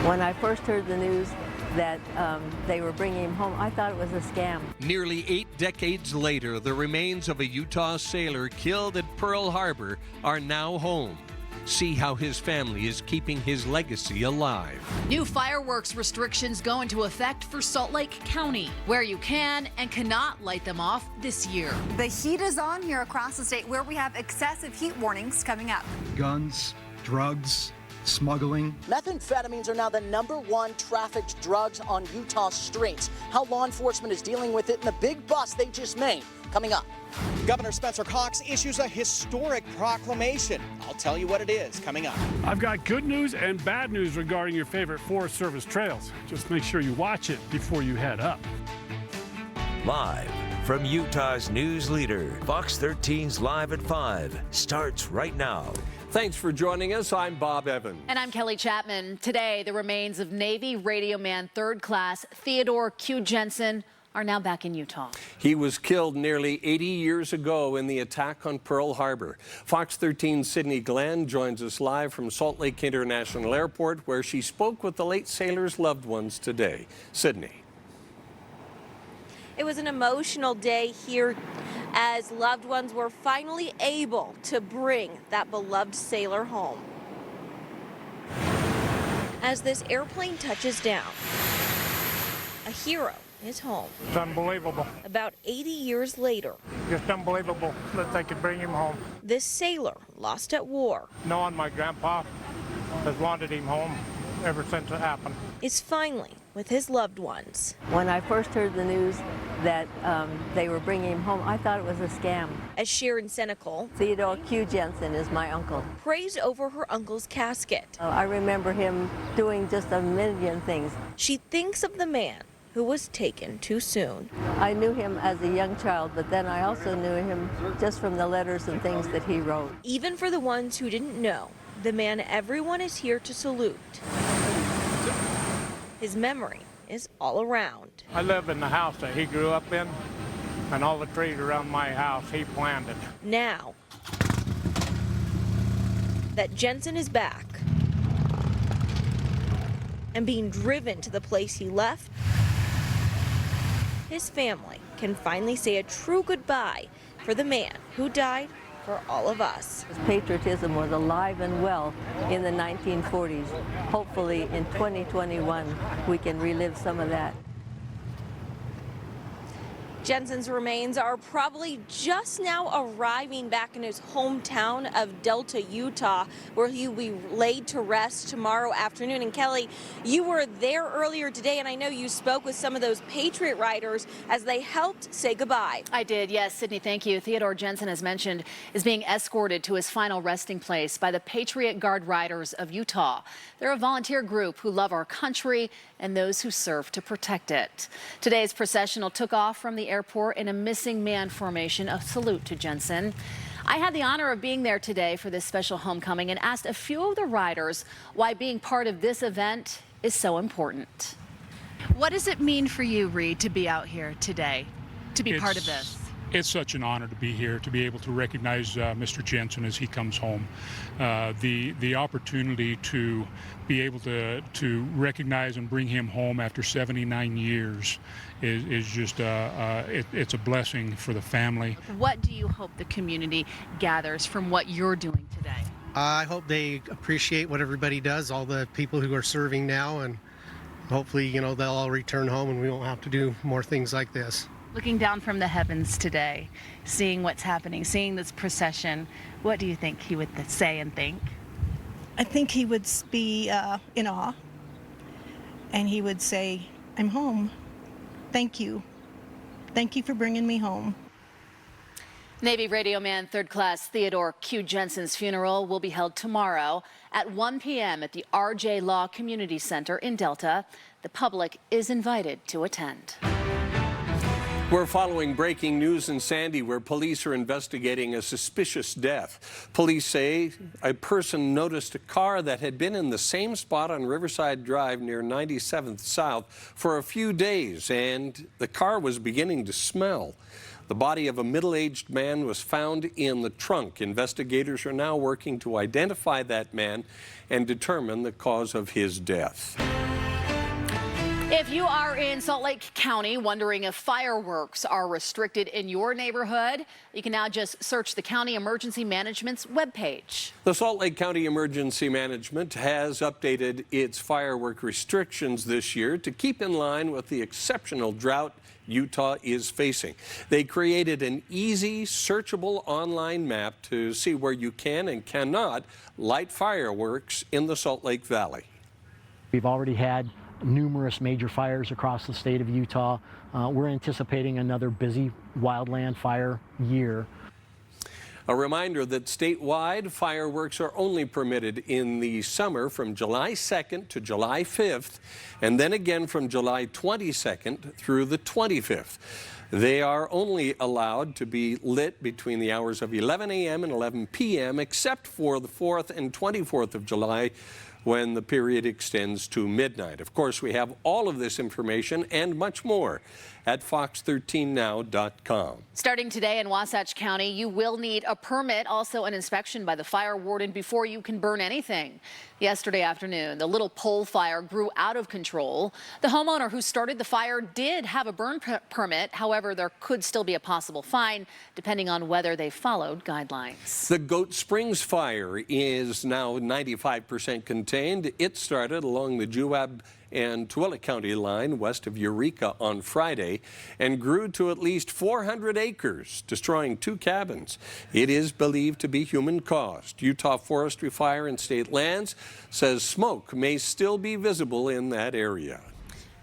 When I first heard the news that they were bringing him home, I thought it was a scam. Nearly 8 decades later, the remains of a Utah sailor killed at Pearl Harbor are now home. See how his family is keeping his legacy alive. New fireworks restrictions go into effect for Salt Lake County, where you can and cannot light them off this year. The heat is on here across the state, where we have excessive heat warnings coming up. Guns, drugs, smuggling. Methamphetamines are now the #1 trafficked drugs on Utah streets. How law enforcement is dealing with it in the big bust they just made. Coming up. Governor Spencer Cox issues a historic proclamation. I'll tell you what it is coming up. I've got good news and bad news regarding your favorite Forest Service trails. Just make sure you watch it before you head up. Live from Utah's news leader, Fox 13's Live at 5 starts right now. Thanks for joining us. I'm Bob Evans. And I'm Kelly Chapman. Today, the remains of Navy Radio Man 3rd Class Theodore Q. Jensen are now back in Utah. He was killed nearly 80 years ago in the attack on Pearl Harbor. Fox 13's Sydney Glenn joins us live from Salt Lake International Airport, where she spoke with the late sailor's loved ones today. Sydney. It was an emotional day here as loved ones were finally able to bring that beloved sailor home. As this airplane touches down, a hero is home. It's unbelievable. About 80 years later, Just unbelievable that they could bring him home. this sailor lost at war Knowing my grandpa has wanted him home ever since it happened. is finally with his loved ones. When I first heard the news that they were bringing him home, I thought it was a scam. As Sharon Senecal Theodore Q. Jensen is my uncle. prays over her uncle's casket, I remember him doing just a million things. she thinks of the man who was taken too soon. I knew him as a young child, but then I also knew him just from the letters and things that he wrote. Even for the ones who didn't know, the man everyone is here to salute. His memory is all around. I live in the house that he grew up in, and all the trees around my house he planted. Now that Jensen is back and being driven to the place he left, his family can finally say a true goodbye for the man who died for all of us. His patriotism was alive and well in the 1940s. Hopefully in 2021 we can relive some of that. Jensen's remains are probably just now arriving back in his hometown of Delta, Utah, where he will be laid to rest tomorrow afternoon. And Kelly, you were there earlier today, and I know you spoke with some of those Patriot riders as they helped say goodbye. I did, yes, Sydney, thank you. Theodore Jensen, as mentioned, is being escorted to his final resting place by the Patriot Guard Riders of Utah. They're a volunteer group who love our country and those who serve to protect it. Today's processional took off from the airport in a missing man formation, a salute to Jensen. I had the honor of being there today for this special homecoming and asked a few of the riders why being part of this event is so important. What does it mean for you, Reed, to be out here today, to be part of this? It's such an honor to be here, to be able to recognize Mr. Jensen as he comes home. The opportunity to be able to recognize and bring him home after 79 years is just it's a blessing for the family. What do you hope the community gathers from what you're doing today? I hope they appreciate what everybody does, all the people who are serving now, and hopefully, you know, they'll all return home and we won't have to do more things like this. Looking down from the heavens today, seeing what's happening, seeing this procession, what do you think he would say and think? I think he would be in awe, and he would say, I'm home. Thank you. Thank you for bringing me home. Navy Radio Man 3rd Class Theodore Q. Jensen's funeral will be held tomorrow at 1 p.m. at the R.J. Law Community Center in Delta. The public is invited to attend. We're following breaking news in Sandy, where police are investigating a suspicious death. Police say a person noticed a car that had been in the same spot on Riverside Drive near 97th South for a few days, and the car was beginning to smell. The body of a middle-aged man was found in the trunk. Investigators are now working to identify that man and determine the cause of his death. If you are in Salt Lake County wondering if fireworks are restricted in your neighborhood, you can now just search the County Emergency Management's webpage. The Salt Lake County Emergency Management has updated its firework restrictions this year to keep in line with the exceptional drought Utah is facing. They created an easy, searchable online map to see where you can and cannot light fireworks in the Salt Lake Valley. We've already had numerous major fires across the state of Utah. We're anticipating another busy wildland fire year. A reminder that statewide fireworks are only permitted in the summer from July 2nd to July 5th, and then again from July 22nd through the 25th. They are only allowed to be lit between the hours of 11 a.m. and 11 p.m., except for the 4th and 24th of July, when the period extends to midnight. Of course, we have all of this information and much more at fox13now.com. Starting today in Wasatch County, you will need a permit, also an inspection by the fire warden before you can burn anything. Yesterday afternoon, the Little Pole fire grew out of control. The homeowner who started the fire did have a burn permit. However, there could still be a possible fine depending on whether they followed guidelines. The Goat Springs fire is now 95% contained. It started along the Juab and Tooele County line west of Eureka on Friday and grew to at least 400 acres, destroying 2 cabins. It is believed to be human-caused. Utah Forestry Fire and State Lands says smoke may still be visible in that area.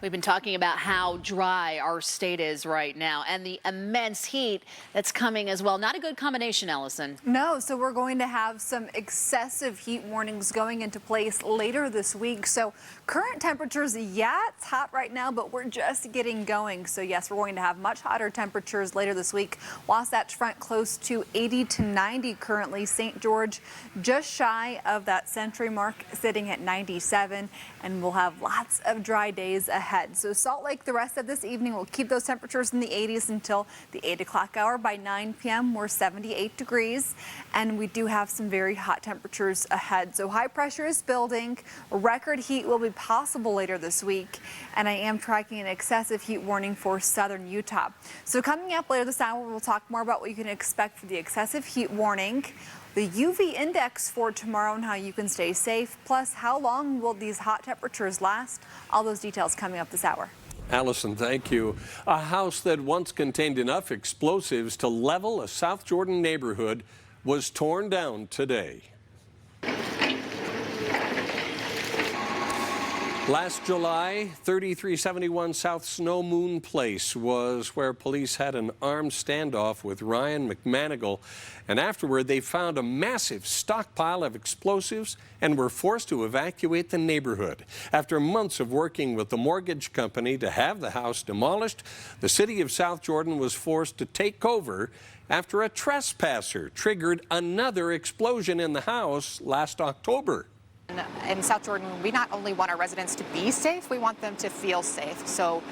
We've been talking about how dry our state is right now and the immense heat that's coming as well. Not a good combination, Allison. No, so we're going to have some excessive heat warnings going into place later this week. So current temperatures, yeah, it's hot right now, but we're just getting going. So yes, we're going to have much hotter temperatures later this week. Wasatch Front close to 80 to 90 currently. St. George just shy of that century mark, sitting at 97, and we'll have lots of dry days ahead. So Salt Lake the rest of this evening will keep those temperatures in the 80s until the 8 o'clock hour. By 9 p.m. we're 78 degrees, and we do have some very hot temperatures ahead. So high pressure is building. Record heat will be possible later this week, and I am tracking an excessive heat warning for southern Utah. So coming up later this hour, we'll talk more about what you can expect for the excessive heat warning, the UV index for tomorrow and how you can stay safe, plus how long will these hot temperatures last. All those details coming up this hour. Allison, thank you. A house that once contained enough explosives to level a South Jordan neighborhood was torn down today. Last July, 3371 South Snow Moon Place was where police had an armed standoff with Ryan McManigal, and afterward they found a massive stockpile of explosives and were forced to evacuate the neighborhood. After months of working with the mortgage company to have the house demolished, the city of South Jordan was forced to take over after a trespasser triggered another explosion in the house last October. In South Jordan, we not only want our residents to be safe, we want them to feel safe. So,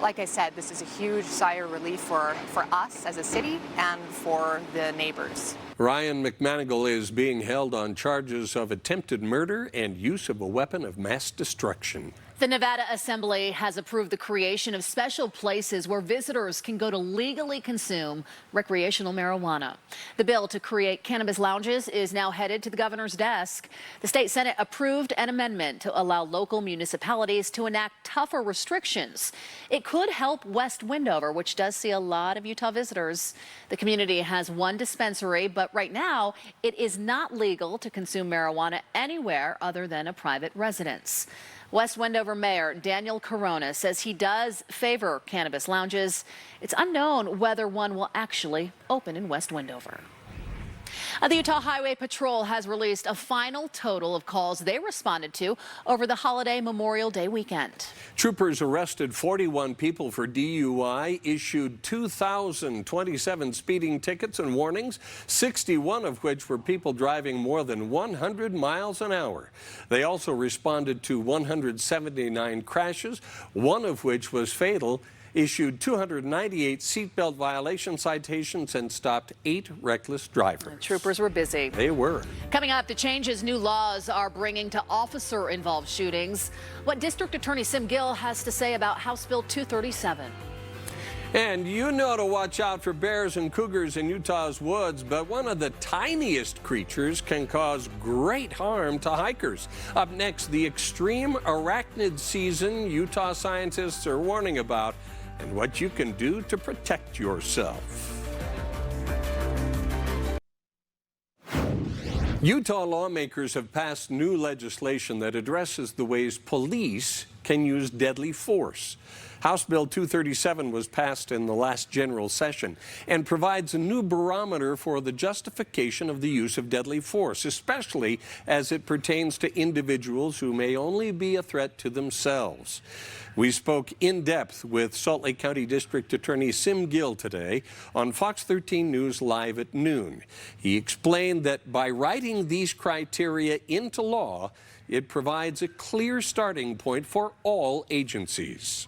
like I said, this is a huge sigh of relief for us as a city and for the neighbors. Ryan McManigal is being held on charges of attempted murder and use of a weapon of mass destruction. The Nevada Assembly has approved the creation of special places where visitors can go to legally consume recreational marijuana. The bill to create cannabis lounges is now headed to the governor's desk. The state Senate approved an amendment to allow local municipalities to enact tougher restrictions. It could help West Wendover, which does see a lot of Utah visitors. The community has one dispensary, but right now it is not legal to consume marijuana anywhere other than a private residence. West Wendover Mayor Daniel Corona says he does favor cannabis lounges. It's unknown whether one will actually open in West Wendover. The Utah Highway Patrol has released a final total of calls they responded to over the holiday Memorial Day weekend. Troopers arrested 41 people for DUI, issued 2,027 speeding tickets and warnings, 61 of which were people driving more than 100 miles an hour. They also responded to 179 crashes, one of which was fatal, issued 298 seatbelt violation citations and stopped 8 reckless drivers. Troopers were busy. They were. Coming up, the changes new laws are bringing to officer-involved shootings. What District Attorney Sim Gill has to say about House Bill 237. And you know to watch out for bears and cougars in Utah's woods, but one of the tiniest creatures can cause great harm to hikers. Up next, the extreme arachnid season Utah scientists are warning about and what you can do to protect yourself. Utah lawmakers have passed new legislation that addresses the ways police can use deadly force. House Bill 237 was passed in the last general session and provides a new barometer for the justification of the use of deadly force, especially as it pertains to individuals who may only be a threat to themselves. We spoke in depth with Salt Lake County District Attorney Sim Gill today on Fox 13 News Live at noon. He explained that by writing these criteria into law, it provides a clear starting point for all agencies.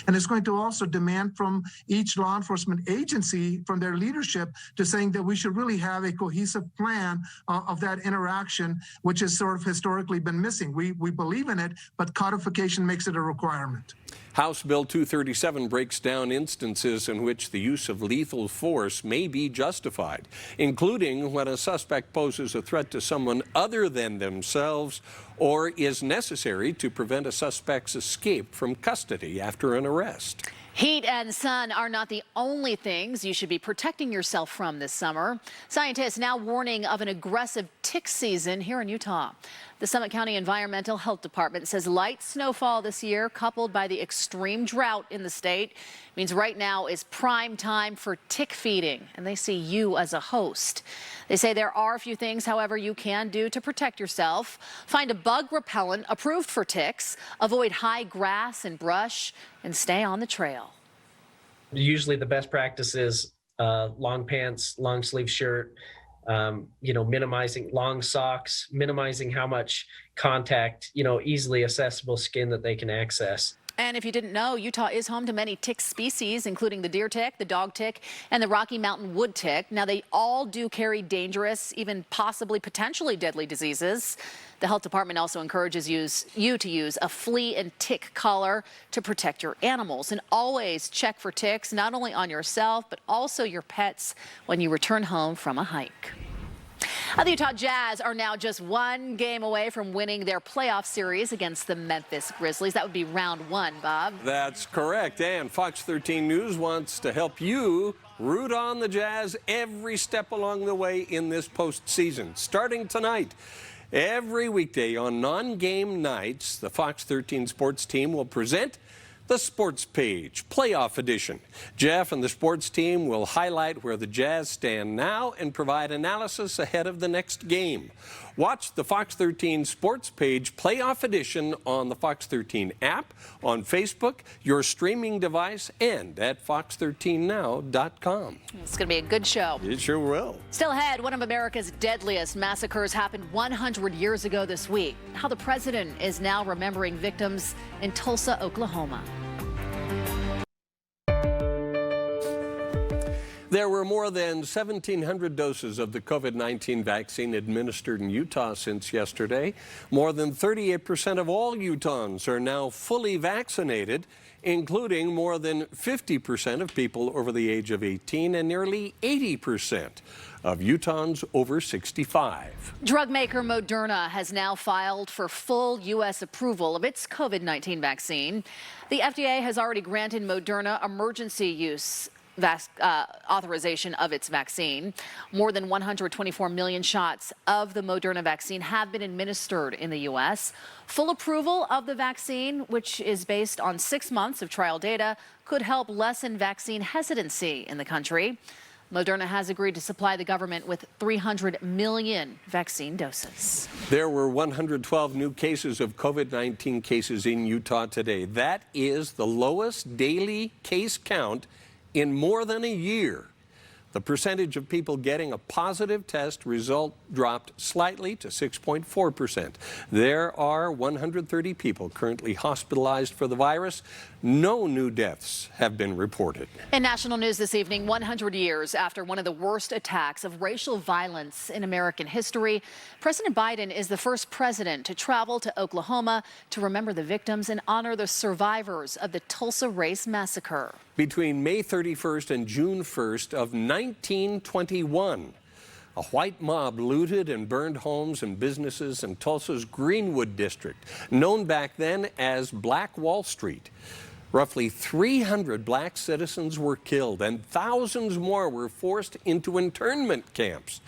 And it's going to also demand from each law enforcement agency, from their leadership, to saying that we should really have a cohesive plan of that interaction, which has sort of historically been missing. We believe in it, but codification makes it a requirement. House Bill 237 breaks down instances in which the use of lethal force may be justified, including when a suspect poses a threat to someone other than themselves or is necessary to prevent a suspect's escape from custody after an arrest. Heat and sun are not the only things you should be protecting yourself from this summer. Scientists now warning of an aggressive tick season here in Utah. The Summit County Environmental Health Department says light snowfall this year, coupled by the extreme drought in the state, means right now is prime time for tick feeding, and they see you as a host. They say there are a few things, however, you can do to protect yourself. Find a bug repellent approved for ticks, avoid high grass and brush, and stay on the trail. Usually the best practice is long pants, long sleeve shirt, minimizing long socks, minimizing how much contact, easily accessible skin that they can access. And if you didn't know, Utah is home to many tick species, including the deer tick, the dog tick, and the Rocky Mountain wood tick. Now, they all do carry dangerous, even possibly potentially deadly diseases. The health department also encourages you to use a flea and tick collar to protect your animals. And always check for ticks, not only on yourself, but also your pets when you return home from a hike. The Utah Jazz are now just one game away from winning their playoff series against the Memphis Grizzlies. That would be round 1, Bob. That's correct. And Fox 13 News wants to help you root on the Jazz every step along the way in this postseason. Starting tonight, every weekday on non-game nights, the Fox 13 sports team will present the Sports Page Playoff Edition. Jeff and the sports team will highlight where the Jazz stand now and provide analysis ahead of the next game. Watch the Fox 13 Sports Page Playoff Edition on the Fox 13 app, on Facebook, your streaming device, and at fox13now.com. It's going to be a good show. It sure will. Still ahead, one of America's deadliest massacres happened 100 years ago this week. How the president is now remembering victims in Tulsa, Oklahoma. There were more than 1,700 doses of the COVID-19 vaccine administered in Utah since yesterday. More than 38% of all Utahns are now fully vaccinated, including more than 50% of people over the age of 18 and nearly 80% of Utahns over 65. Drug maker Moderna has now filed for full U.S. approval of its COVID-19 vaccine. The FDA has already granted Moderna emergency use authorization of its vaccine. More than 124 million shots of the Moderna vaccine have been administered in the U.S. Full approval of the vaccine, which is based on 6 months of trial data, could help lessen vaccine hesitancy in the country. Moderna has agreed to supply the government with 300 million vaccine doses. There were 112 new cases of COVID-19 cases in Utah today. That is the lowest daily case count in more than a year. The percentage of people getting a positive test result dropped slightly to 6.4%. There are 130 people currently hospitalized for the virus. No new deaths have been reported. In national news this evening, 100 years after one of the worst attacks of racial violence in American history, President Biden is the first president to travel to Oklahoma to remember the victims and honor the survivors of the Tulsa Race Massacre. Between May 31st and June 1st of 1921, a white mob looted and burned homes and businesses in Tulsa's Greenwood district, known back then as Black Wall Street. Roughly 300 black citizens were killed and thousands more were forced into internment camps.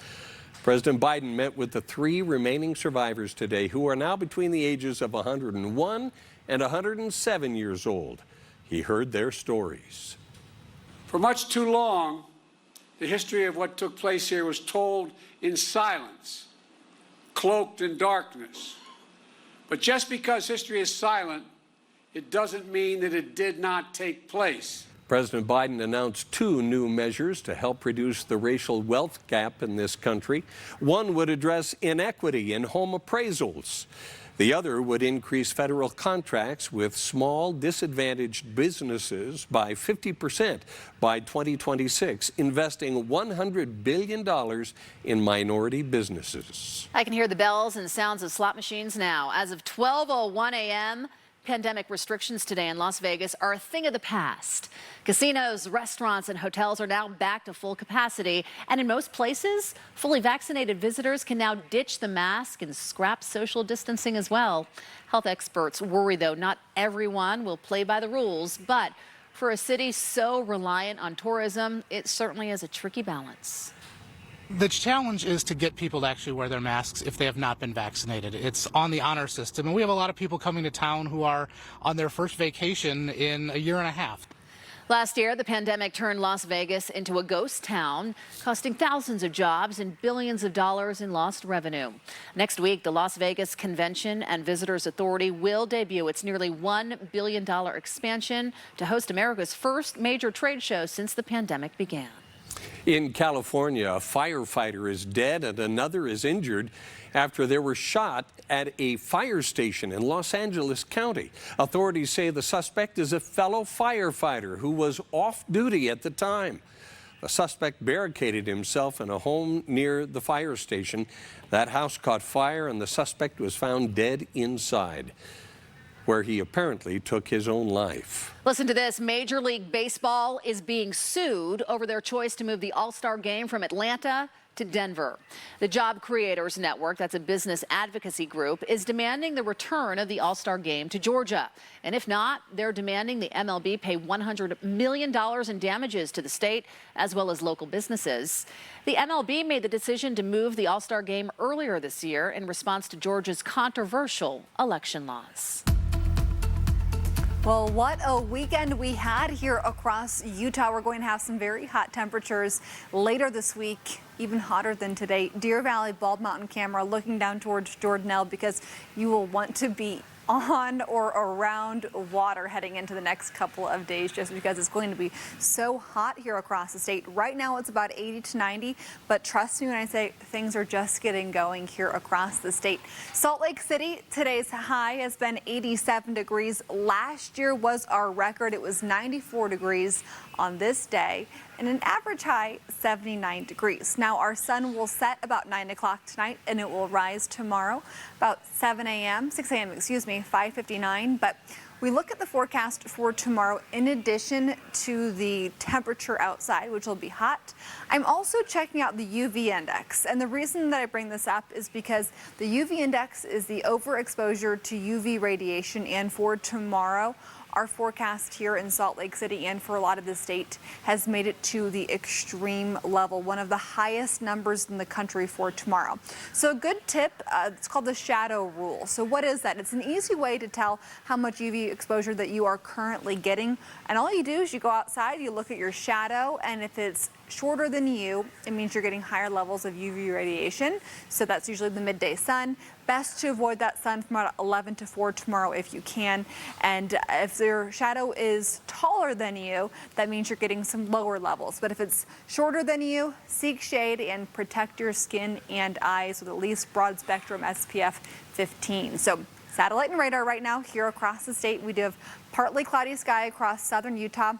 President Biden met with the 3 remaining survivors today, who are now between the ages of 101 and 107 years old. He heard their stories. For much too long, the history of what took place here was told in silence, cloaked in darkness. But just because history is silent, it doesn't mean that it did not take place. President Biden announced 2 new measures to help reduce the racial wealth gap in this country. One would address inequity in home appraisals. The other would increase federal contracts with small, disadvantaged businesses by 50% by 2026, investing $100 billion in minority businesses. I can hear the bells and sounds of slot machines now. As of 12:01 a.m., pandemic restrictions today in Las Vegas are a thing of the past. Casinos, restaurants, and hotels are now back to full capacity. And in most places, fully vaccinated visitors can now ditch the mask and scrap social distancing as well. Health experts worry, though, not everyone will play by the rules. But for a city so reliant on tourism, it certainly is a tricky balance. The challenge is to get people to actually wear their masks if they have not been vaccinated. It's on the honor system, and we have a lot of people coming to town who are on their first vacation in a year and a half. Last year, the pandemic turned Las Vegas into a ghost town, costing thousands of jobs and billions of dollars in lost revenue. Next week, the Las Vegas Convention and Visitors Authority will debut its nearly $1 billion expansion to host America's first major trade show since the pandemic began. In California, a firefighter is dead and another is injured after they were shot at a fire station in Los Angeles County. Authorities say the suspect is a fellow firefighter who was off duty at the time. The suspect barricaded himself in a home near the fire station. That house caught fire and the suspect was found dead inside, where he apparently took his own life. Listen to this. Major League Baseball is being sued over their choice to move the All-Star Game from Atlanta to Denver. The Job Creators Network, that's a business advocacy group, is demanding the return of the All-Star Game to Georgia. And if not, they're demanding the MLB pay $100 million in damages to the state as well as local businesses. The MLB made the decision to move the All-Star Game earlier this year in response to Georgia's controversial election laws. Well, what a weekend we had here across Utah. We're going to have some very hot temperatures later this week, even hotter than today. Deer Valley Bald Mountain camera looking down towards Jordanelle because you will want to be on or around water heading into the next couple of days just because it's going to be so hot here across the state. Right now it's about 80 to 90, but trust me when I say things are just getting going here across the state. Salt Lake City, today's high has been 87 degrees. Last year was our record. It was 94 degrees on this day and an average high 79 degrees. Now our sun will set about 9 o'clock tonight and it will rise tomorrow about 6 a.m., 5:59. But we look at the forecast for tomorrow in addition to the temperature outside, which will be hot. I'm also checking out the UV index. And the reason that I bring this up is because the UV index is the overexposure to UV radiation. And for tomorrow, our forecast here in Salt Lake City and for a lot of the state has made it to the extreme level, one of the highest numbers in the country for tomorrow. So a good tip, it's called the shadow rule. So what is that? It's an easy way to tell how much UV exposure that you are currently getting. And all you do is you go outside, you look at your shadow, and if it's shorter than you, it means you're getting higher levels of UV radiation. So that's usually the midday sun. Best to avoid that sun from about 11 to 4 tomorrow if you can. And if your shadow is taller than you, that means you're getting some lower levels. But if it's shorter than you, seek shade and protect your skin and eyes with at least broad spectrum SPF 15. So satellite and radar right now here across the state. We do have partly cloudy sky across southern Utah.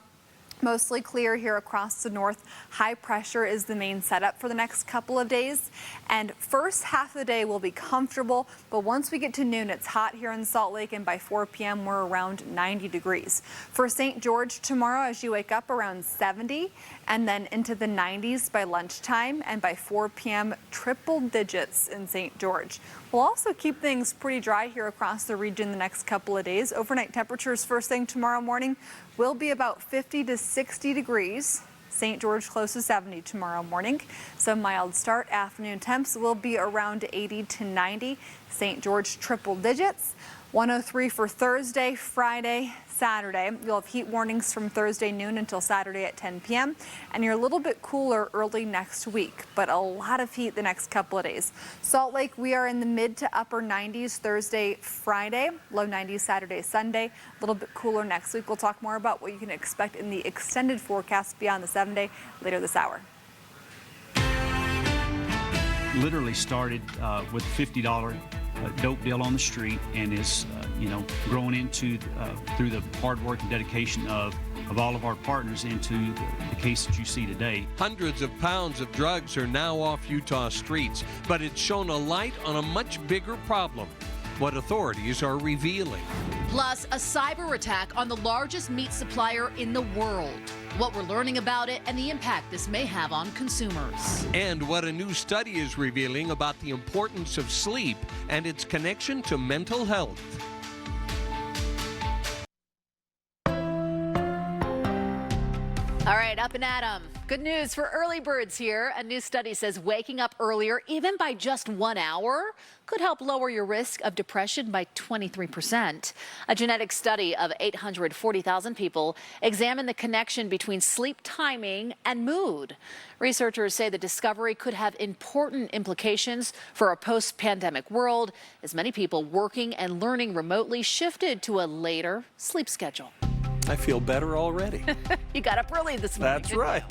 Mostly clear here across the north. High pressure is the main setup for the next couple of days. And first half of the day will be comfortable, but once we get to noon, it's hot here in Salt Lake, and by 4 p.m. we're around 90 degrees. For St. George tomorrow, as you wake up, around 70, and then into the 90s by lunchtime, and by 4 p.m. triple digits in St. George. We'll also keep things pretty dry here across the region the next couple of days. Overnight temperatures first thing tomorrow morning will be about 50 to 60 degrees. St. George close to 70 tomorrow morning. Some mild start. Afternoon temps will be around 80 to 90. St. George triple digits. 103 for Thursday, Friday, Saturday. You'll have heat warnings from Thursday noon until Saturday at 10 p.m. And you're a little bit cooler early next week, but a lot of heat the next couple of days. Salt Lake, we are in the mid to upper 90s Thursday, Friday, low 90s Saturday, Sunday. A little bit cooler next week. We'll talk more about what you can expect in the extended forecast beyond the 7-day later this hour. Literally started with $50 dope deal on the street, and is growing into through the hard work and dedication of all of our partners into the case that you see today. Hundreds of pounds of drugs are now off Utah streets, but it's shown a light on a much bigger problem, what authorities are revealing. Plus, a cyber attack on the largest meat supplier in the world. What we're learning about it and the impact this may have on consumers. And what a new study is revealing about the importance of sleep and its connection to mental health. All right, up and at 'em. Good news for early birds here. A new study says waking up earlier, even by just 1 hour, could help lower your risk of depression by 23%. A genetic study of 840,000 people examined the connection between sleep timing and mood. Researchers say the discovery could have important implications for a post-pandemic world, as many people working and learning remotely shifted to a later sleep schedule. I feel better already. You got up early this morning. That's right.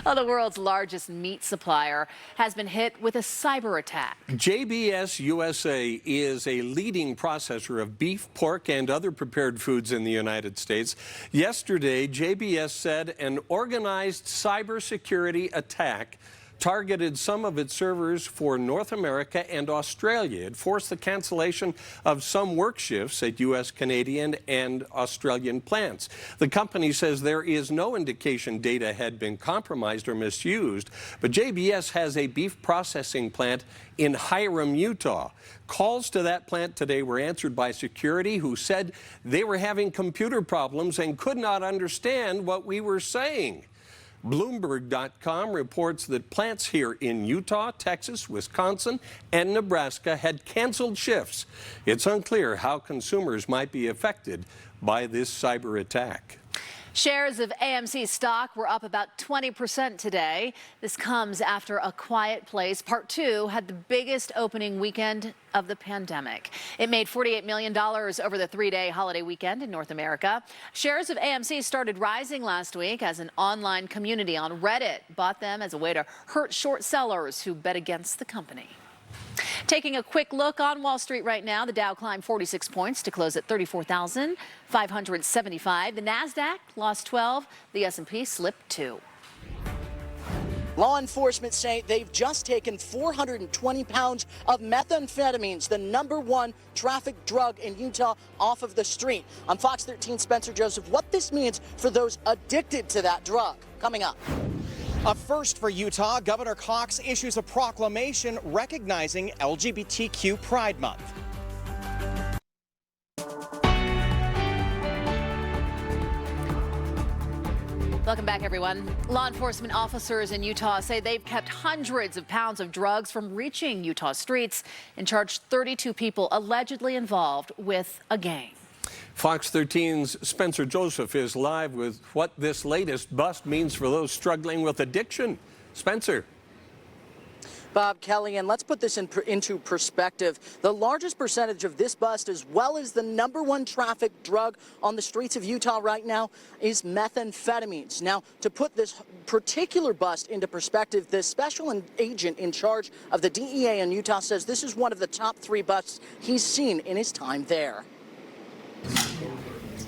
Well, the world's largest meat supplier has been hit with a cyber attack. JBS USA is a leading processor of beef, pork, and other prepared foods in the United States. Yesterday, JBS said an organized cybersecurity attack targeted some of its servers for North America and Australia. It forced the cancellation of some work shifts at U.S., Canadian, and Australian plants. The company says there is no indication data had been compromised or misused, but JBS has a beef processing plant in Hiram, Utah. Calls to that plant today were answered by security, who said they were having computer problems and could not understand what we were saying. Bloomberg.com reports that plants here in Utah, Texas, Wisconsin, and Nebraska had canceled shifts. It's unclear how consumers might be affected by this cyber attack. Shares of AMC stock were up about 20% today. This comes after A Quiet Place Part 2 had the biggest opening weekend of the pandemic. It made $48 million over the 3-day holiday weekend in North America. Shares of AMC started rising last week as an online community on Reddit bought them as a way to hurt short sellers who bet against the company. Taking a quick look on Wall Street right now, the Dow climbed 46 points to close at 34,575. The Nasdaq lost 12. The S&P slipped 2. Law enforcement say they've just taken 420 pounds of methamphetamines, the #1 trafficked drug in Utah, off of the street. On Fox 13, Spencer Joseph, what this means for those addicted to that drug. Coming up. A first for Utah, Governor Cox issues a proclamation recognizing LGBTQ Pride Month. Welcome back, everyone. Law enforcement officers in Utah say they've kept hundreds of pounds of drugs from reaching Utah streets and charged 32 people allegedly involved with a gang. Fox 13's Spencer Joseph is live with what this latest bust means for those struggling with addiction. Spencer. Bob, Kelly, and let's put this into perspective. The largest percentage of this bust, as well as the #1 trafficked drug on the streets of Utah right now, is methamphetamines. Now, to put this particular bust into perspective, the special agent in charge of the DEA in Utah says this is one of the top 3 busts he's seen in his time there.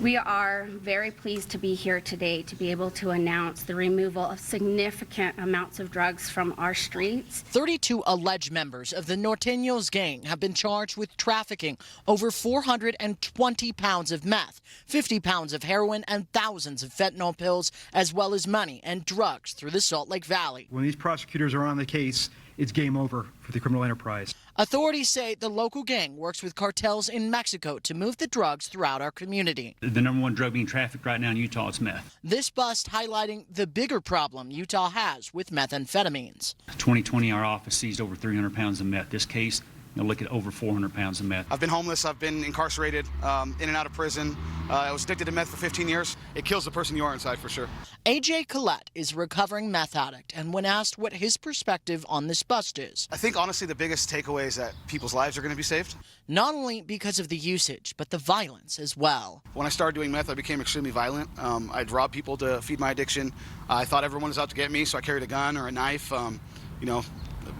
We are very pleased to be here today to be able to announce the removal of significant amounts of drugs from our streets. 32 alleged members of the Norteños gang have been charged with trafficking over 420 pounds of meth, 50 pounds of heroin, and thousands of fentanyl pills, as well as money and drugs through the Salt Lake Valley. When these prosecutors are on the case, it's game over for the criminal enterprise. Authorities say the local gang works with cartels in Mexico to move the drugs throughout our community. The #1 drug being trafficked right now in Utah is meth. This bust highlighting the bigger problem Utah has with methamphetamines. 2020, our office seized over 300 pounds of meth. This case, you'll look at over 400 pounds of meth. I've been homeless. I've been incarcerated, in and out of prison. I was addicted to meth for 15 years. It kills the person you are inside, for sure. AJ Collette is a recovering meth addict, and when asked what his perspective on this bust is. I think, honestly, the biggest takeaway is that people's lives are going to be saved. Not only because of the usage, but the violence as well. When I started doing meth, I became extremely violent. I'd rob people to feed my addiction. I thought everyone was out to get me, so I carried a gun or a knife. I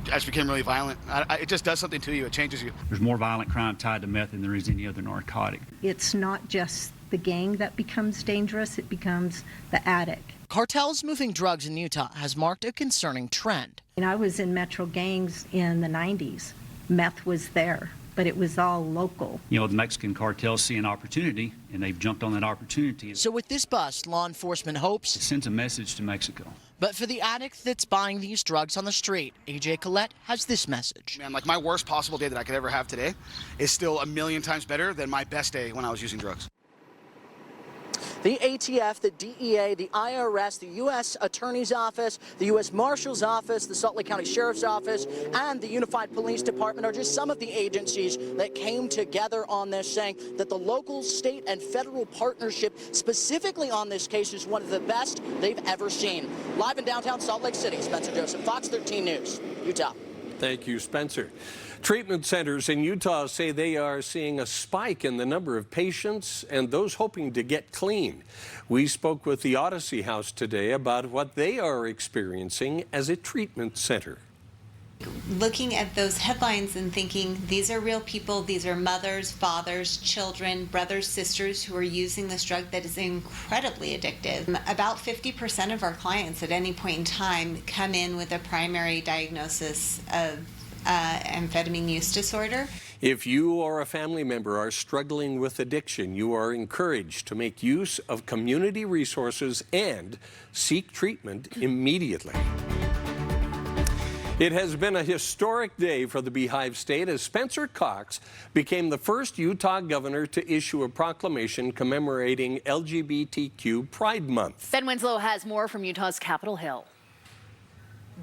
just became really violent. It just does something to you. It changes you. There's more violent crime tied to meth than there is any other narcotic. It's not just the gang that becomes dangerous, it becomes the addict. Cartels moving drugs in Utah has marked a concerning trend. I was in Metro gangs in the 90s. Meth was there, but it was all local. The Mexican cartels see an opportunity, and they've jumped on that opportunity. So with this bust, law enforcement hopes it sends a message to Mexico. But for the addict that's buying these drugs on the street, AJ Collette has this message. Man, like my worst possible day that I could ever have today is still a million times better than my best day when I was using drugs. The ATF, the DEA, the IRS, the U.S. Attorney's Office, the U.S. Marshal's Office, the Salt Lake County Sheriff's Office, and the Unified Police Department are just some of the agencies that came together on this, saying that the local, state, and federal partnership specifically on this case is one of the best they've ever seen. Live in downtown Salt Lake City, Spencer Joseph, Fox 13 News, Utah. Thank you, Spencer. Treatment centers in Utah say they are seeing a spike in the number of patients and those hoping to get clean. We spoke with the Odyssey House today about what they are experiencing as a treatment center. Looking at those headlines and thinking, these are real people, these are mothers, fathers, children, brothers, sisters who are using this drug that is incredibly addictive. About 50% of our clients at any point in time come in with a primary diagnosis of amphetamine use disorder. If you or a family member are struggling with addiction, you are encouraged to make use of community resources and seek treatment immediately. It has been a historic day for the Beehive State as Spencer Cox became the first Utah governor to issue a proclamation commemorating LGBTQ Pride Month. Ben Winslow has more from Utah's Capitol Hill.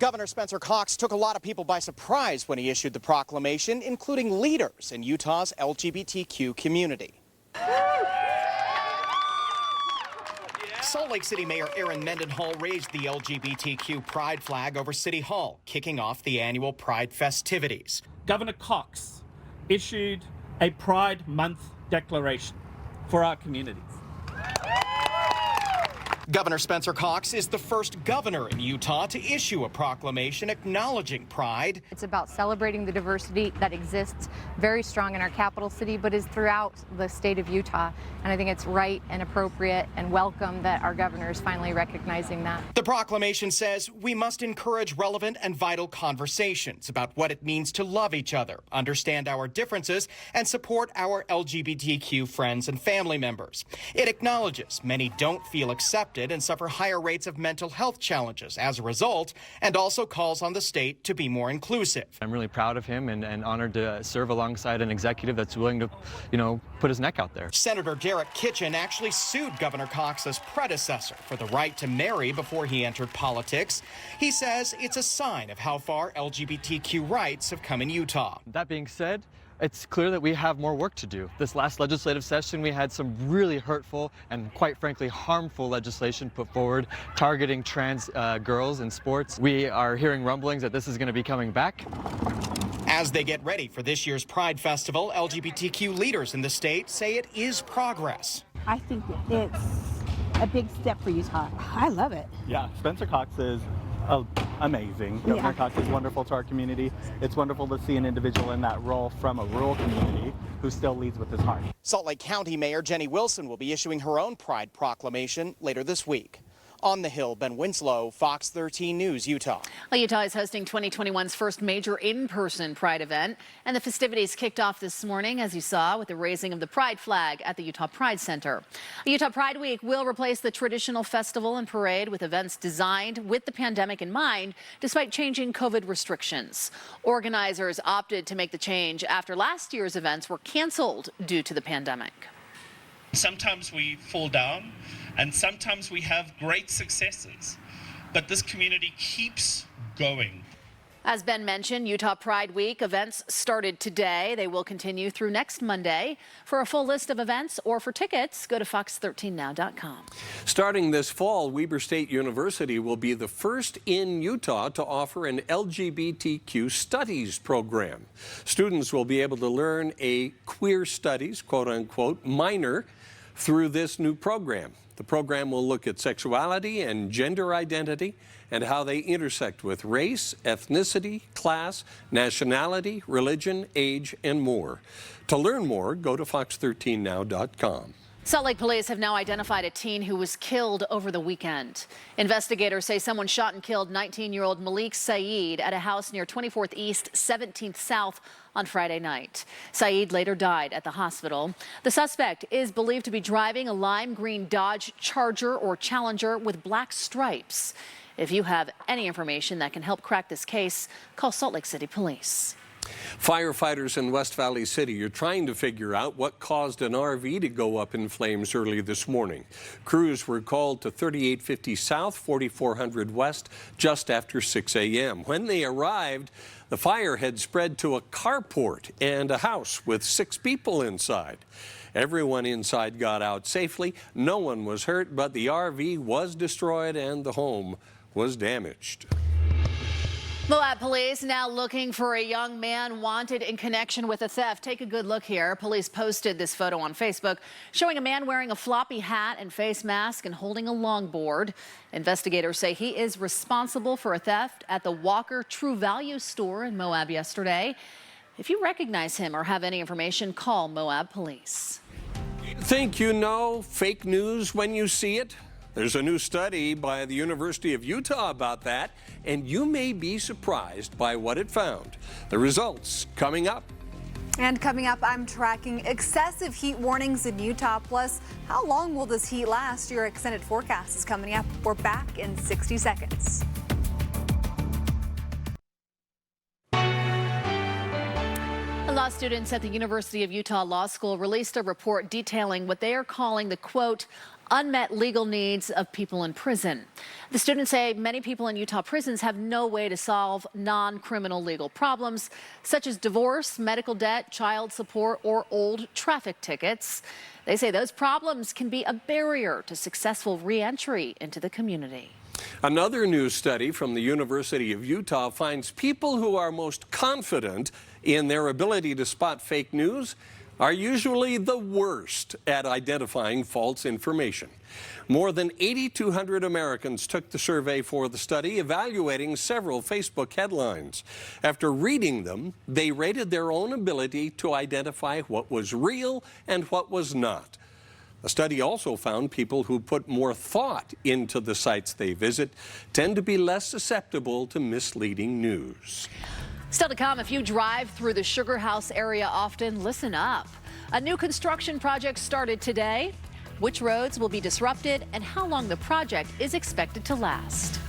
Governor Spencer Cox took a lot of people by surprise when he issued the proclamation, including leaders in Utah's LGBTQ community. Salt Lake City Mayor Aaron Mendenhall raised the LGBTQ pride flag over City Hall, kicking off the annual Pride festivities. Governor Cox issued a Pride Month declaration for our communities. Governor Spencer Cox is the first governor in Utah to issue a proclamation acknowledging pride. It's about celebrating the diversity that exists very strong in our capital city, but is throughout the state of Utah. And I think it's right and appropriate and welcome that our governor is finally recognizing that. The proclamation says we must encourage relevant and vital conversations about what it means to love each other, understand our differences, and support our LGBTQ friends and family members. It acknowledges many don't feel accepted and suffer higher rates of mental health challenges as a result, and also calls on the state to be more inclusive. I'm really proud of him and honored to serve alongside an executive that's willing to, put his neck out there. Senator Derek Kitchen actually sued Governor Cox's predecessor for the right to marry before he entered politics. He says it's a sign of how far LGBTQ rights have come in Utah. That being said, it's clear that we have more work to do. This last legislative session, we had some really hurtful and quite frankly harmful legislation put forward targeting trans girls in sports. We are hearing rumblings that this is going to be coming back. As they get ready for this year's Pride Festival, LGBTQ leaders in the state say it is progress. I think it's a big step for Utah. I love it. Yeah, Spencer Cox is amazing. Governor Cox is wonderful to our community. It's wonderful to see an individual in that role from a rural community who still leads with his heart. Salt Lake County Mayor Jenny Wilson will be issuing her own Pride proclamation later this week. On the Hill, Ben Winslow, Fox 13 News, Utah. Well, Utah is hosting 2021's first major in-person Pride event, and the festivities kicked off this morning, as you saw, with the raising of the Pride flag at the Utah Pride Center. Utah Pride Week will replace the traditional festival and parade with events designed with the pandemic in mind, despite changing COVID restrictions. Organizers opted to make the change after last year's events were canceled due to the pandemic. Sometimes we fall down, and sometimes we have great successes, but this community keeps going. As Ben mentioned, Utah Pride Week events started today. They will continue through next Monday. For a full list of events or for tickets, go to fox13now.com. Starting this fall, Weber State University will be the first in Utah to offer an LGBTQ studies program. Students will be able to learn a queer studies, quote-unquote, minor through this new program. The program will look at sexuality and gender identity and how they intersect with race, ethnicity, class, nationality, religion, age, and more. To learn more, go to fox13now.com. Salt Lake police have now identified a teen who was killed over the weekend. Investigators say someone shot and killed 19-year-old Malik Saeed at a house near 24th East, 17th South on Friday night. Saeed later died at the hospital. The suspect is believed to be driving a lime green Dodge Charger or Challenger with black stripes. If you have any information that can help crack this case, call Salt Lake City Police. Firefighters in West Valley City are trying to figure out what caused an RV to go up in flames early this morning. Crews were called to 3850 South, 4400 West just after 6 a.m. When they arrived, the fire had spread to a carport and a house with 6 people inside. Everyone inside got out safely. No one was hurt, but the RV was destroyed and the home was damaged. Moab police now looking for a young man wanted in connection with a theft. Take a good look here. Police posted this photo on Facebook showing a man wearing a floppy hat and face mask and holding a longboard. Investigators say he is responsible for a theft at the Walker True Value store in Moab yesterday. If you recognize him or have any information, call Moab police. Think you know fake news when you see it? There's a new study by the University of Utah about that, and you may be surprised by what it found. The results coming up. And coming up, I'm tracking excessive heat warnings in Utah. Plus, how long will this heat last? Your extended forecast is coming up. We're back in 60 seconds. Law students at the University of Utah Law School released a report detailing what they are calling the, quote, unmet legal needs of people in prison. The students say many people in Utah prisons have no way to solve non-criminal legal problems, such as divorce, medical debt, child support, or old traffic tickets. They say those problems can be a barrier to successful re-entry into the community. Another new study from the University of Utah finds people who are most confident in their ability to spot fake news are usually the worst at identifying false information. More than 8,200 Americans took the survey for the study, evaluating several Facebook headlines. After reading them, they rated their own ability to identify what was real and what was not. The study also found people who put more thought into the sites they visit tend to be less susceptible to misleading news. Still to come, if you drive through the Sugar House area often, listen up. A new construction project started today. Which roads will be disrupted and how long the project is expected to last.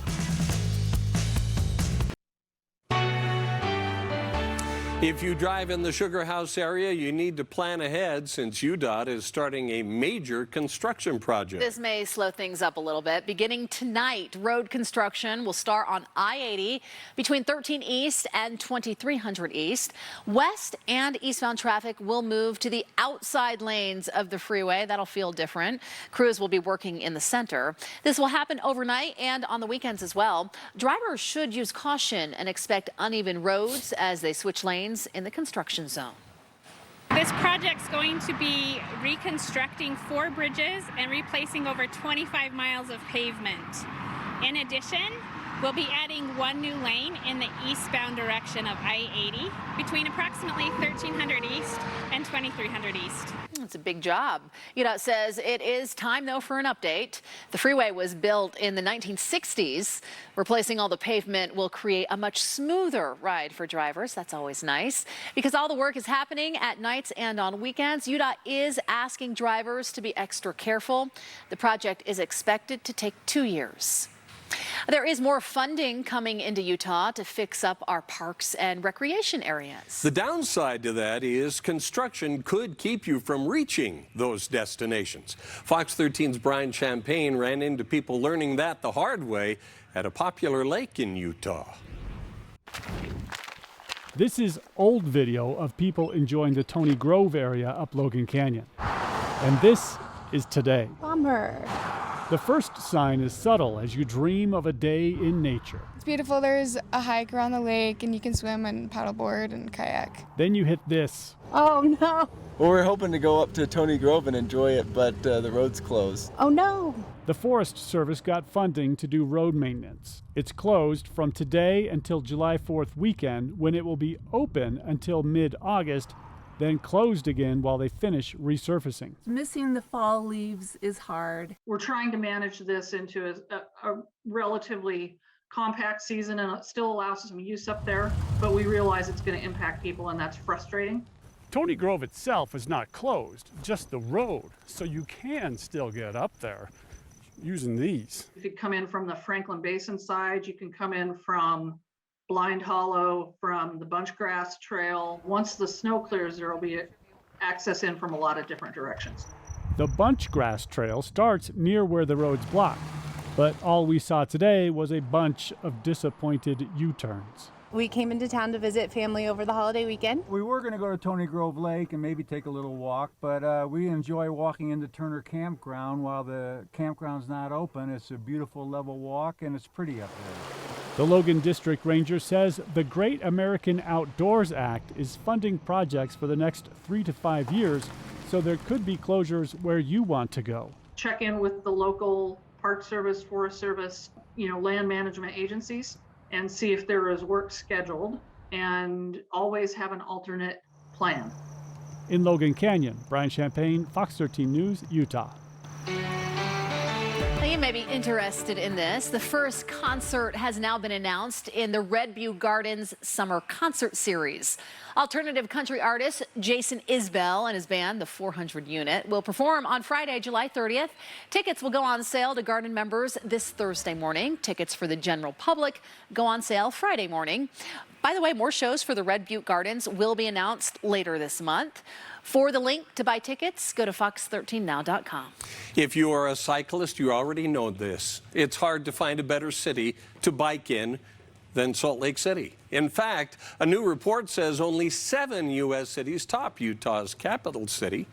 If you drive in the Sugar House area, you need to plan ahead since UDOT is starting a major construction project. This may slow things up a little bit. Beginning tonight, road construction will start on I-80 between 13 East and 2300 East. West and eastbound traffic will move to the outside lanes of the freeway. That'll feel different. Crews will be working in the center. This will happen overnight and on the weekends as well. Drivers should use caution and expect uneven roads as they switch lanes in the construction zone. This project's going to be reconstructing 4 bridges and replacing over 25 miles of pavement. In addition, we'll be adding 1 new lane in the eastbound direction of I-80 between approximately 1300 East and 2300 East. It's a big job. UDOT says it is time, though, for an update. The freeway was built in the 1960s. Replacing all the pavement will create a much smoother ride for drivers. That's always nice. Because all the work is happening at nights and on weekends, UDOT is asking drivers to be extra careful. The project is expected to take 2 years. There is more funding coming into Utah to fix up our parks and recreation areas. The downside to that is construction could keep you from reaching those destinations. Fox 13's Brian Champagne ran into people learning that the hard way at a popular lake in Utah. This is old video of people enjoying the Tony Grove area up Logan Canyon. And this is today. Bummer. The first sign is subtle as you dream of a day in nature. It's beautiful. There's a hike around the lake and you can swim and paddleboard and kayak. Then you hit this. Oh no. Well, we're hoping to go up to Tony Grove and enjoy it, but the road's closed. Oh no. The Forest Service got funding to do road maintenance. It's closed from today until July 4th weekend, when it will be open until mid-August, then closed again while they finish resurfacing. Missing the fall leaves is hard. We're trying to manage this into a relatively compact season, and it still allows some use up there, but we realize it's going to impact people, and that's frustrating. Tony Grove itself is not closed, just the road, so you can still get up there using these. If you come in from the Franklin Basin side, you can come in from Blind Hollow, from the Bunchgrass Trail. Once the snow clears, there will be access in from a lot of different directions. The Bunchgrass Trail starts near where the road's blocked, but all we saw today was a bunch of disappointed U-turns. We came into town to visit family over the holiday weekend. We were going to go to Tony Grove Lake and maybe take a little walk, but we enjoy walking into Turner Campground while the campground's not open. It's a beautiful level walk and it's pretty up there. The Logan District Ranger says the Great American Outdoors Act is funding projects for the next 3 to 5 years, so there could be closures where you want to go. Check in with the local Park Service, Forest Service, land management agencies, and see if there is work scheduled, and always have an alternate plan. In Logan Canyon, Brian Champagne, Fox 13 News, Utah. Now, you may be interested in this. The first concert has now been announced in the Red Butte Gardens Summer Concert Series. Alternative country artist Jason Isbell and his band, the 400 Unit, will perform on Friday, July 30th. Tickets will go on sale to Garden members this Thursday morning. Tickets for the general public go on sale Friday morning. By the way, more shows for the Red Butte Gardens will be announced later this month. For the link to buy tickets, go to fox13now.com. If you are a cyclist, you already know this. It's hard to find a better city to bike in than Salt Lake City. In fact, a new report says only 7 U.S. cities top Utah's capital city.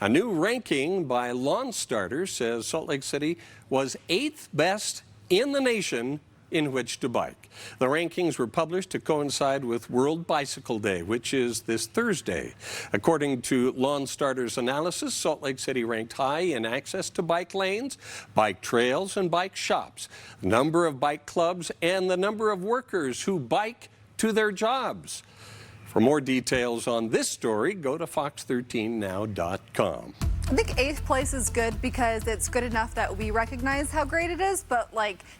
A new ranking by Lawn Starter says Salt Lake City was 8th best in the nation in which to bike. The rankings were published to coincide with World Bicycle Day, which is this Thursday. According to Lawn Starter's analysis, Salt Lake City ranked high in access to bike lanes, bike trails, and bike shops, the number of bike clubs, and the number of workers who bike to their jobs. For more details on this story, go to fox13now.com. I think 8th place is good because it's good enough that we recognize how great it is, but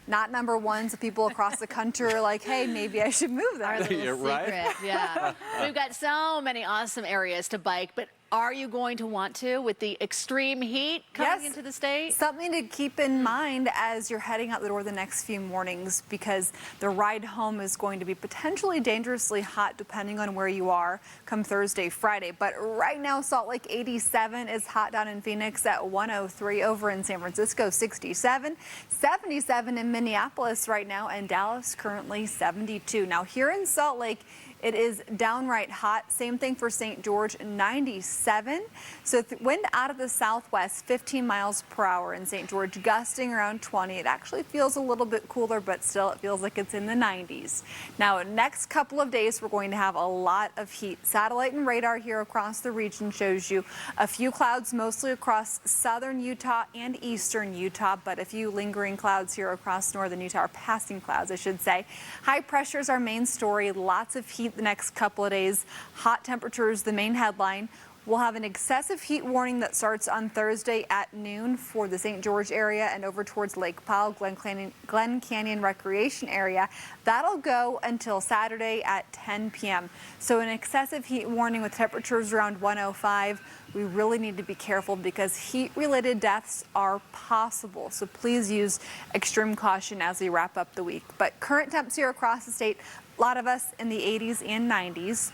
not number 1, so people across the country are like, hey, maybe I should move there. Our little Yeah, right? secret, yeah. We've got so many awesome areas to bike, but Are you going to want to with the extreme heat coming into the state? Something to keep in mind as you're heading out the door the next few mornings, because the ride home is going to be potentially dangerously hot depending on where you are come Thursday, Friday. But right now, Salt Lake 87 is hot down in Phoenix at 103, over in San Francisco 67, 77 in Minneapolis right now, and Dallas currently 72. Now here in Salt Lake, it is downright hot. Same thing for St. George, 97. So wind out of the southwest, 15 miles per hour in St. George, gusting around 20. It actually feels a little bit cooler, but still it feels like it's in the 90s. Now, next couple of days, we're going to have a lot of heat. Satellite and radar here across the region shows you a few clouds, mostly across southern Utah and eastern Utah, but a few lingering clouds here across northern Utah, or passing clouds, I should say. High pressure is our main story. Lots of heat the next couple of days. Hot temperatures, the main headline. We'll have an excessive heat warning that starts on Thursday at noon for the St. George area and over towards Lake Powell, Glen Canyon Recreation Area. That'll go until Saturday at 10 p.m. So an excessive heat warning with temperatures around 105. We really need to be careful because heat-related deaths are possible. So please use extreme caution as we wrap up the week. But current temps here across the state, a lot of us in the 80s and 90s.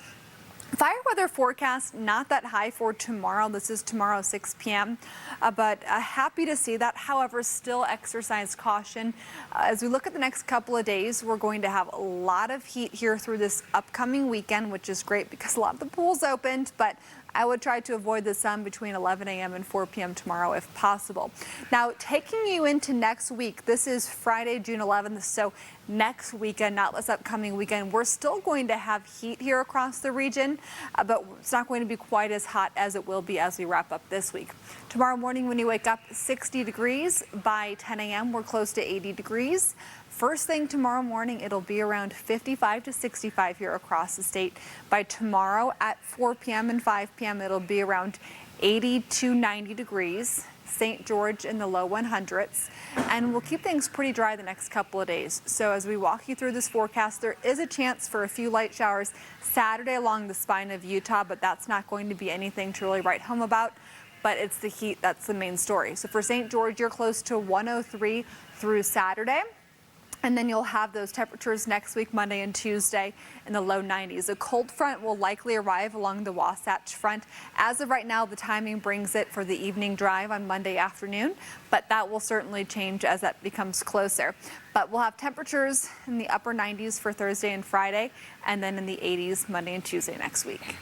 Fire weather forecast, not that high for tomorrow. This is tomorrow, 6 p.m., but happy to see that. However, still exercise caution. As we look at the next couple of days, we're going to have a lot of heat here through this upcoming weekend, which is great because a lot of the pools opened, but I would try to avoid the sun between 11 a.m. and 4 p.m. tomorrow if possible. Now, taking you into next week, this is Friday, June 11th, so next weekend, not this upcoming weekend, we're still going to have heat here across the region, but it's not going to be quite as hot as it will be as we wrap up this week. Tomorrow morning when you wake up, 60 degrees. By 10 a.m., we're close to 80 degrees. First thing tomorrow morning, it'll be around 55 to 65 here across the state. By tomorrow at 4 p.m. and 5 p.m., it'll be around 80 to 90 degrees. St. George in the low 100s. And we'll keep things pretty dry the next couple of days. So as we walk you through this forecast, there is a chance for a few light showers Saturday along the spine of Utah, but that's not going to be anything to really write home about. But it's the heat that's the main story. So for St. George, you're close to 103 through Saturday. And then you'll have those temperatures next week, Monday and Tuesday, in the low 90s. A cold front will likely arrive along the Wasatch Front. As of right now, the timing brings it for the evening drive on Monday afternoon, but that will certainly change as that becomes closer. But we'll have temperatures in the upper 90s for Thursday and Friday, and then in the 80s Monday and Tuesday next week.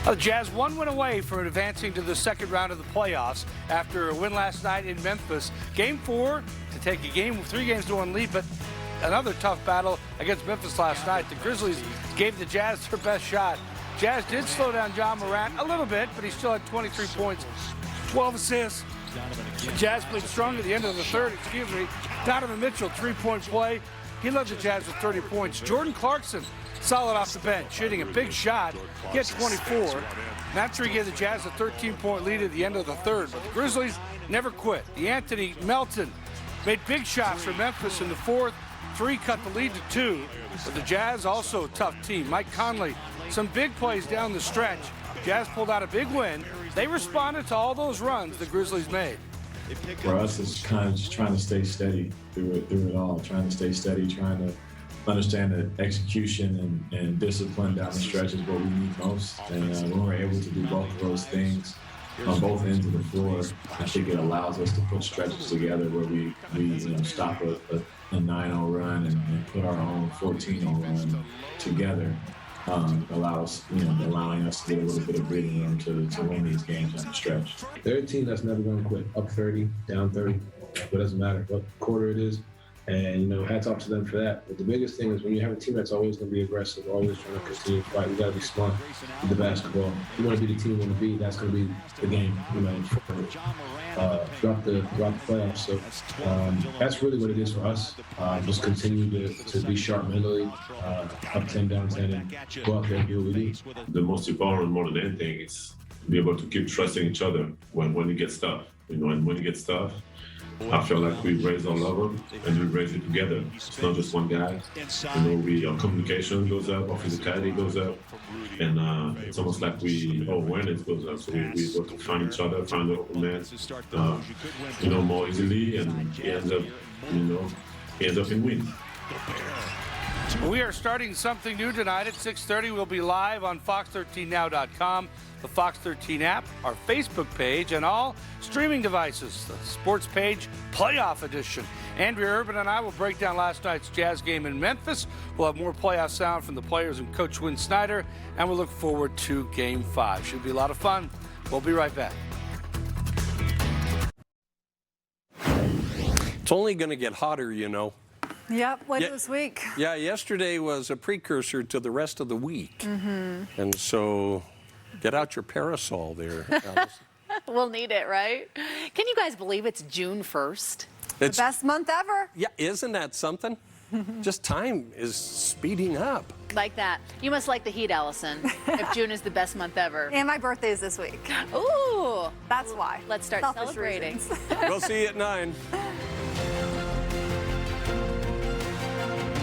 The Jazz one win away from advancing to the second round of the playoffs after a win last night in Memphis. Game 4 to take a game with 3 games to 1 lead, but another tough battle against Memphis last night. The Grizzlies gave the Jazz their best shot. Jazz did slow down John Morant a little bit, but he still had 23 points, 12 assists. The Jazz played strong at the end of the third, Donovan Mitchell, 3-point play. He led the Jazz with 30 points. Jordan Clarkson, solid off the bench, shooting a big shot, gets 24. After he gave the Jazz a 13-point lead at the end of the third, but the Grizzlies never quit. Anthony Melton made big shots for Memphis in the fourth. 3 cut the lead to 2, but the Jazz also a tough team. Mike Conley, some big plays down the stretch. Jazz pulled out a big win. They responded to all those runs the Grizzlies made. For us, it's kind of just trying to stay steady through it all, trying to stay steady, trying to understand that execution and discipline down the stretch is what we need most. And when we're able to do both of those things on both ends of the floor, I think it allows us to put stretches together where we stop a 9-0 run and put our own 14-0 run together. Allowing us to get a little bit of breathing room to win these games down the stretch. They're a team that's never going to quit. Up 30, down 30, it doesn't matter what quarter it is. And, hats off to them for that. But the biggest thing is when you have a team that's always going to be aggressive, always trying to continue to fight, you got to be smart with the basketball. If you want to be the team you want to be, that's going to be the game, throughout the playoffs. So that's really what it is for us. Just continue to be sharp mentally, up 10, down 10, and go out there and do what we do. The most important, more than anything, is be able to keep trusting each other when you get stuff. And when it gets tough, I feel like we raise our level and we raise it together. It's not just one guy. Our communication goes up, our physicality goes up, and it's almost like our awareness goes up. So we go to find each other, find the open man, more easily, and he ends up in wins. We are starting something new tonight at 6:30. We'll be live on Fox13Now.com, the Fox 13 app, our Facebook page, and all streaming devices. The sports page, playoff edition. Andrea Urban and I will break down last night's Jazz game in Memphis. We'll have more playoff sound from the players and Coach Win Snyder, and we'll look forward to Game 5. Should be a lot of fun. We'll be right back. It's only going to get hotter, you know. Yep, later this week. Yeah, yesterday was a precursor to the rest of the week. Mm-hmm. And so get out your parasol there, Alice. We'll need it, right? Can you guys believe it's June 1st? It's the best month ever. Yeah, isn't that something? Just time is speeding up. Like that. You must like the heat, Allison, if June is the best month ever. And my birthday is this week. Ooh. That's why. Let's start Selfish celebrating. reasons. We'll see you at 9.